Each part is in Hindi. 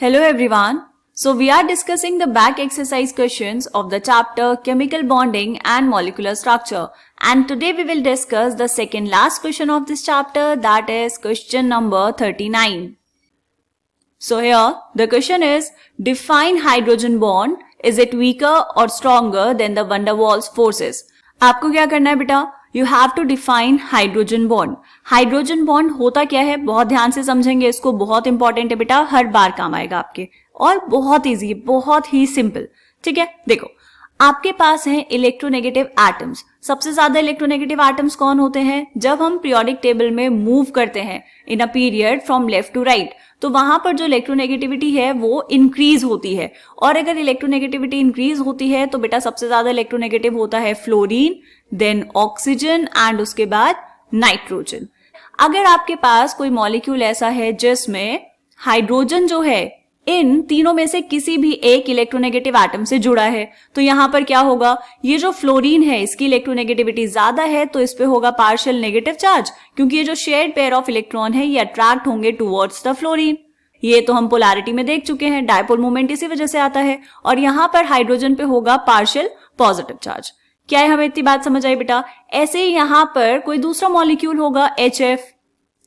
Hello everyone. So we are discussing the back exercise questions of the chapter Chemical Bonding and Molecular Structure. And today we will discuss the second last question of this chapter, that is question number 39. So here the question is, define hydrogen bond. Is it weaker or stronger than the van der Waals forces? आपको क्या करना है बेटा? You have to define hydrogen bond. Hydrogen bond होता क्या है, बहुत ध्यान से समझेंगे इसको, बहुत इंपॉर्टेंट है बेटा, हर बार काम आएगा आपके और बहुत इजी है, बहुत ही सिंपल. ठीक है, देखो आपके पास है इलेक्ट्रोनेगेटिव एटम्स. सबसे ज्यादा इलेक्ट्रोनेगेटिव एटम्स कौन होते हैं? जब हम पीरियोडिक टेबल में मूव करते हैं in a period from left to right, तो वहां पर जो इलेक्ट्रोनेगेटिविटी है वो इंक्रीज होती है. और अगर इलेक्ट्रोनेगेटिविटी इंक्रीज होती है तो बेटा सबसे ज्यादा इलेक्ट्रोनेगेटिव होता है फ्लोरीन, देन ऑक्सीजन एंड उसके बाद नाइट्रोजन. अगर आपके पास कोई मॉलिक्यूल ऐसा है जिसमें हाइड्रोजन जो है इन तीनों में से किसी भी एक इलेक्ट्रोनेगेटिव एटम से जुड़ा है, तो यहां पर क्या होगा, ये जो फ्लोरीन है इसकी इलेक्ट्रोनेगेटिविटी ज्यादा है तो इस पे होगा पार्शियल नेगेटिव चार्ज, क्योंकि ये जो शेयर्ड पेयर ऑफ इलेक्ट्रॉन है ये अट्रैक्ट होंगे टुवर्ड्स द फ्लोरीन. ये तो हम पोलैरिटी में देख चुके हैं, डायपोल मोमेंट इसी वजह से आता है. और यहां पर हाइड्रोजन पे होगा पार्शियल पॉजिटिव चार्ज. क्या है, हमें इतनी बात समझ आई बेटा? ऐसे ही यहां पर कोई दूसरा मॉलिक्यूल होगा HF.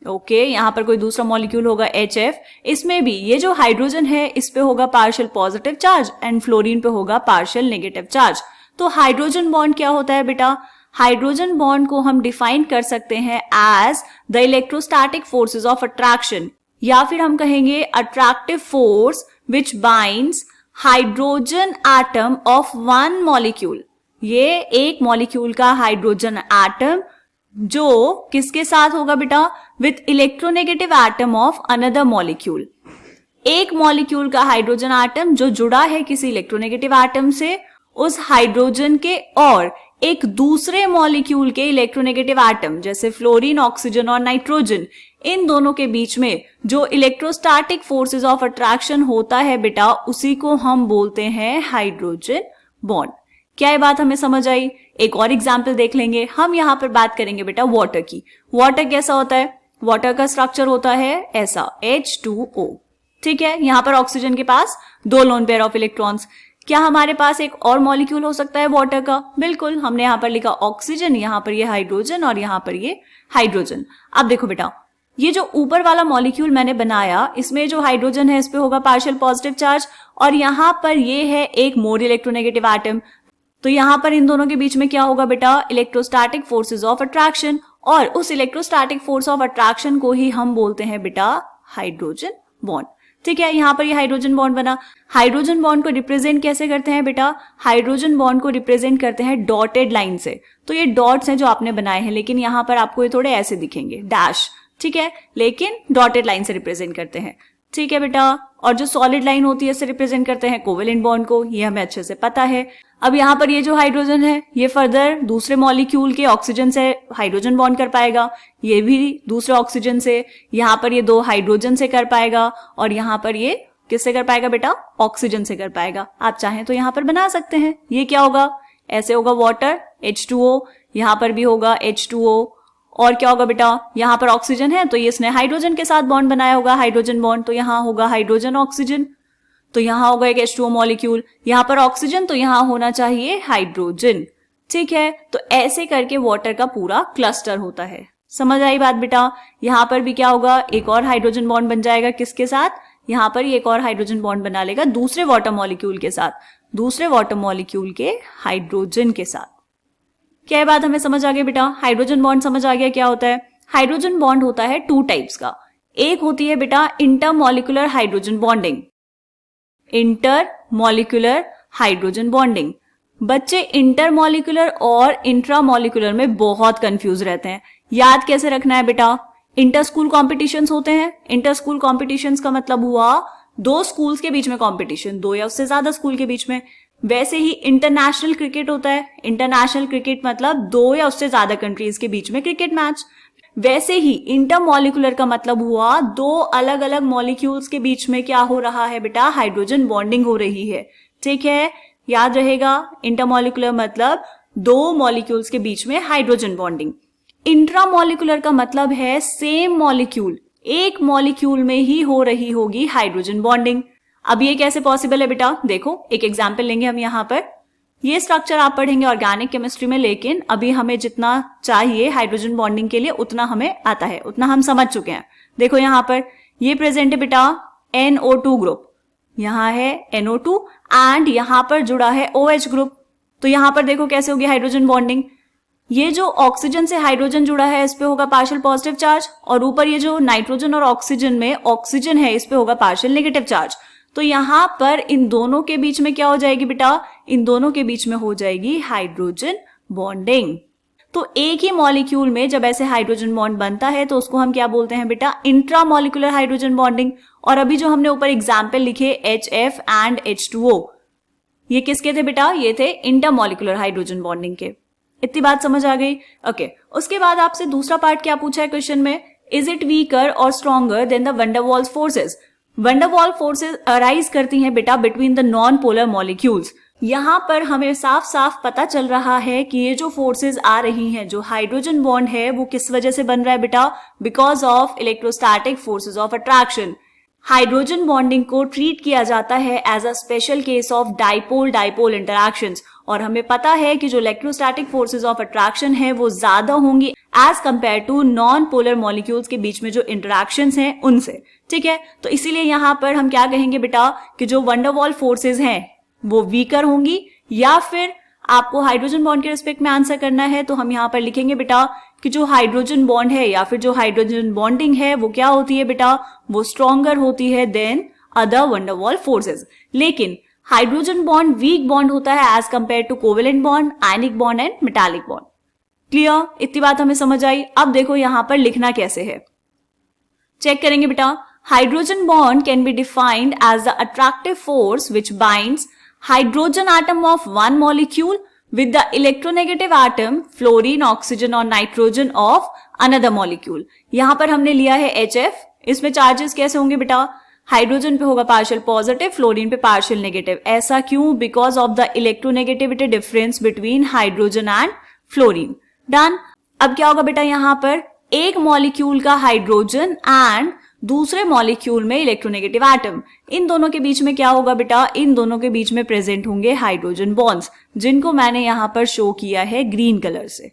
ओके, यहां पर कोई दूसरा मॉलिक्यूल होगा HF. इसमें भी ये जो हाइड्रोजन है इस पे होगा partial positive charge and fluorine पे होगा पार्शियल नेगेटिव चार्ज. तो हाइड्रोजन बॉन्ड क्या होता है बेटा? हाइड्रोजन बॉन्ड को हम डिफाइन कर सकते हैं as the electrostatic forces of attraction, या फिर हम कहेंगे attractive force which binds hydrogen atom of one molecule. ये एक मॉलिक्यूल का हाइड्रोजन एटम जो किसके साथ होगा बेटा? With electronegative atom of another molecule. एक मॉलिक्यूल का हाइड्रोजन एटम जो जुड़ा है किसी इलेक्ट्रोनेगेटिव एटम से, उस हाइड्रोजन के और एक दूसरे मॉलिक्यूल के इलेक्ट्रोनेगेटिव एटम जैसे फ्लोरीन, ऑक्सीजन और नाइट्रोजन, इन दोनों के बीच में जो इलेक्ट्रोस्टैटिक फोर्सेस ऑफ अट्रैक्शन होता है बेटा, उसी को हम बोलते हैं हाइड्रोजन बॉन्ड. क्या ये बात हमें समझ आई? एक और एग्जाम्पल देख लेंगे. हम यहाँ पर बात करेंगे बेटा वाटर की. वाटर कैसा होता है? वाटर का स्ट्रक्चर होता है ऐसा, H2O. ठीक है, यहाँ पर ऑक्सीजन के पास 2 लोन पेयर ऑफ इलेक्ट्रॉन्स. क्या हमारे पास एक और मॉलिक्यूल हो सकता है वाटर का? बिल्कुल, हमने यहाँ पर लिखा ऑक्सीजन, यहाँ पर ये हाइड्रोजन और यहाँ पर ये हाइड्रोजन. अब देखो बेटा, ये जो ऊपर वाला मॉलिक्यूल मैंने बनाया, इसमें जो हाइड्रोजन है इस पे होगा पार्शियल पॉजिटिव चार्ज और यहाँ पर ये है एक मोर इलेक्ट्रोनेगेटिव एटम. तो यहां पर इन दोनों के बीच में क्या होगा बेटा? इलेक्ट्रोस्टैटिक फोर्सेस ऑफ अट्रैक्शन, और उस इलेक्ट्रोस्टैटिक फोर्स ऑफ अट्रैक्शन को ही हम बोलते हैं बेटा हाइड्रोजन बॉन्ड. ठीक है, यहां पर ये हाइड्रोजन बॉन्ड बना. हाइड्रोजन बॉन्ड को रिप्रेजेंट कैसे करते हैं बेटा? हाइड्रोजन बॉन्ड को रिप्रेजेंट करते हैं डॉटेड लाइन से. तो ये डॉट्स हैं जो आपने बनाए हैं, लेकिन यहां पर आपको ये थोड़े ऐसे दिखेंगे, डैश. ठीक है, लेकिन डॉटेड लाइन से रिप्रेजेंट करते हैं. ठीक है बेटा, और जो सॉलिड लाइन होती है इससे रिप्रेजेंट करते हैं कोवेलेंट बॉन्ड को, ये हमें अच्छे से पता है. अब यहाँ पर ये जो हाइड्रोजन है ये फर्दर दूसरे मॉलिक्यूल के ऑक्सीजन से हाइड्रोजन बॉन्ड कर पाएगा, ये भी दूसरे ऑक्सीजन से, यहाँ पर ये 2 हाइड्रोजन से कर पाएगा और यहाँ पर ये किससे कर पाएगा बेटा? ऑक्सीजन से कर पाएगा. आप चाहें तो यहाँ पर बना सकते हैं. ये क्या होगा? ऐसे होगा वाटर, H2O, यहाँ पर भी होगा H2O. और क्या होगा बेटा? यहाँ पर ऑक्सीजन है तो ये इसने हाइड्रोजन के साथ बॉन्ड बनाया होगा, हाइड्रोजन बॉन्ड, तो यहाँ होगा हाइड्रोजन ऑक्सीजन. तो यहाँ होगा एक H2O मॉलिक्यूल, यहाँ पर ऑक्सीजन, तो यहाँ होना चाहिए हाइड्रोजन. ठीक है, तो ऐसे करके वाटर का पूरा क्लस्टर होता है. समझ आई बात बेटा? यहाँ पर भी क्या होगा? एक और हाइड्रोजन बॉन्ड बन जाएगा. किसके साथ? यहाँ पर एक और हाइड्रोजन बॉन्ड बना लेगा दूसरे वाटर मॉलिक्यूल के साथ, दूसरे वाटर मॉलिक्यूल के हाइड्रोजन के साथ. क्या ये बात हमें समझ आ गई बेटा? हाइड्रोजन बॉन्ड समझ आ गया क्या होता है? हाइड्रोजन बॉन्ड होता है 2 टाइप्स का. एक होती है बेटा intermolecular hydrogen bonding. Intermolecular hydrogen bonding. बच्चे इंटरमॉलिक्यूलर और इंट्रामॉलिक्यूलर में बहुत कंफ्यूज रहते हैं. याद कैसे रखना है बेटा? इंटर स्कूल कॉम्पिटिशन्स होते हैं. इंटर स्कूल कॉम्पिटिशन्स का मतलब हुआ 2 स्कूल्स के बीच में कॉम्पिटिशन, 2 या उससे ज्यादा स्कूल के बीच में. वैसे ही इंटरनेशनल क्रिकेट होता है. इंटरनेशनल क्रिकेट मतलब 2 या उससे ज्यादा कंट्रीज के बीच में क्रिकेट मैच. वैसे ही इंटरमॉलिक्यूलर का मतलब हुआ 2 अलग अलग मॉलिक्यूल्स के बीच में क्या हो रहा है बेटा? हाइड्रोजन बॉन्डिंग हो रही है. ठीक है, याद रहेगा, इंटरमॉलिक्यूलर मतलब 2 मॉलिक्यूल्स के बीच में हाइड्रोजन बॉन्डिंग. इंट्रामॉलिक्यूलर का मतलब है सेम मॉलिक्यूल, एक मॉलिक्यूल में ही हो रही होगी हाइड्रोजन बॉन्डिंग. अब ये कैसे पॉसिबल है बेटा, देखो एक एग्जाम्पल लेंगे हम यहाँ पर। ये स्ट्रक्चर आप पढ़ेंगे ऑर्गेनिक केमिस्ट्री में, लेकिन अभी हमें जितना चाहिए हाइड्रोजन बॉन्डिंग के लिए उतना हमें आता है, उतना हम समझ चुके हैं। देखो यहाँ पर ये प्रेजेंट है बेटा NO2 ग्रुप, यहाँ है NO2 एंड यहाँ पर जुड़ा है OH ग्रुप। तो यहाँ पर देखो कैसे होगी हाइड्रोजन बॉन्डिंग, ये जो ऑक्सीजन से हाइड्रोजन जुड़ा है इस पे होगा पार्शियल पॉजिटिव चार्ज, और ऊपर ये जो नाइट्रोजन और ऑक्सीजन में ऑक्सीजन है इस पे होगा पार्शियल नेगेटिव चार्ज। तो यहाँ पर इन दोनों के बीच में क्या हो जाएगी बेटा, इन दोनों के बीच में हो जाएगी हाइड्रोजन बॉन्डिंग। तो एक ही मॉलिक्यूल में जब ऐसे हाइड्रोजन बॉन्ड बनता है तो उसको हम क्या बोलते हैं बेटा, इंट्रामॉलिक्यूलर हाइड्रोजन बॉन्डिंग। और अभी जो हमने ऊपर एग्जाम्पल लिखे HF एंड H2O, ये किसके थे बेटा, ये थे इंटरमॉलिक्यूलर हाइड्रोजन बॉन्डिंग के। इतनी बात समझ आ गई? ओके। उसके बाद आपसे दूसरा पार्ट क्या पूछा है क्वेश्चन में, इज इट वीकर और stronger than the van der walls forces. Wonder Waals forces arise करती हैं बेटा between the non polar molecules. यहाँ पर हमें साफ साफ पता चल रहा है कि ये जो फोर्सेज आ रही हैं, जो हाइड्रोजन बॉन्ड है वो किस वजह से बन रहा है बेटा, because of electrostatic forces of attraction. Hydrogen bonding को ट्रीट किया जाता है as a special case of dipole dipole interactions, और हमें पता है कि जो इलेक्ट्रोस्टैटिक फोर्सेज ऑफ अट्रैक्शन है वो ज्यादा होंगी as compare to non polar molecules के बीच में जो इंटरैक्शंस हैं उनसे। ठीक है, तो इसीलिए यहाँ पर हम क्या कहेंगे बेटा कि जो वंडर वॉल फोर्सेज हैं वो वीकर होंगी, या फिर आपको हाइड्रोजन बॉन्ड के रिस्पेक्ट में आंसर करना है तो हम यहाँ पर लिखेंगे बेटा कि जो हाइड्रोजन बॉन्ड है या फिर जो हाइड्रोजन बॉन्डिंग है वो क्या होती है बेटा, वो स्ट्रॉन्गर होती है than other van der Waals forces. लेकिन हाइड्रोजन बॉन्ड वीक बॉन्ड होता है as compare to covalent bond, ionic bond and metallic bond. Clear? इतनी बात हमें समझ आई। अब देखो यहाँ पर लिखना कैसे है, चेक करेंगे बेटा। Hydrogen bond can be defined as the attractive force which binds hydrogen atom of one molecule with the electronegative atom fluorine, oxygen और nitrogen of another molecule। यहाँ पर हमने लिया है HF, इसमें चार्जेस कैसे होंगे बेटा, हाइड्रोजन पे होगा पार्शियल पॉजिटिव, फ्लोरीन पे पार्शियल नेगेटिव। ऐसा क्यों, because of the electronegativity difference between hydrogen and fluorine. Done. अब क्या होगा बेटा, यहाँ पर एक मॉलिक्यूल का हाइड्रोजन एंड दूसरे मॉलिक्यूल में इलेक्ट्रोनेगेटिव एटम, इन दोनों के बीच में क्या होगा बेटा, इन दोनों के बीच में प्रेजेंट होंगे हाइड्रोजन बॉन्ड्स, जिनको मैंने यहाँ पर शो किया है ग्रीन कलर से।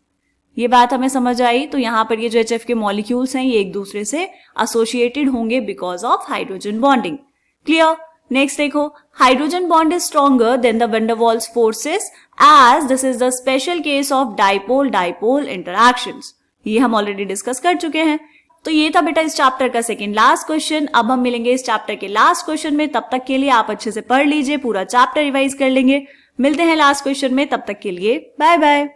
ये बात हमें समझ आई। तो यहाँ पर ये जो HF के मॉलिक्यूल्स हैं ये एक दूसरे से एसोसिएटेड होंगे because of hydrogen bonding. Clear? Next देखो, hydrogen bond is stronger than the van der Waals forces as this is the special case of dipole dipole interactions. ये हम ऑलरेडी डिस्कस कर चुके हैं। तो ये था बेटा इस चैप्टर का सेकंड लास्ट क्वेश्चन। अब हम मिलेंगे इस चैप्टर के लास्ट क्वेश्चन में, तब तक के लिए आप अच्छे से पढ़ लीजिए, पूरा चैप्टर रिवाइज कर लेंगे। मिलते हैं लास्ट क्वेश्चन में, तब तक के लिए बाय बाय।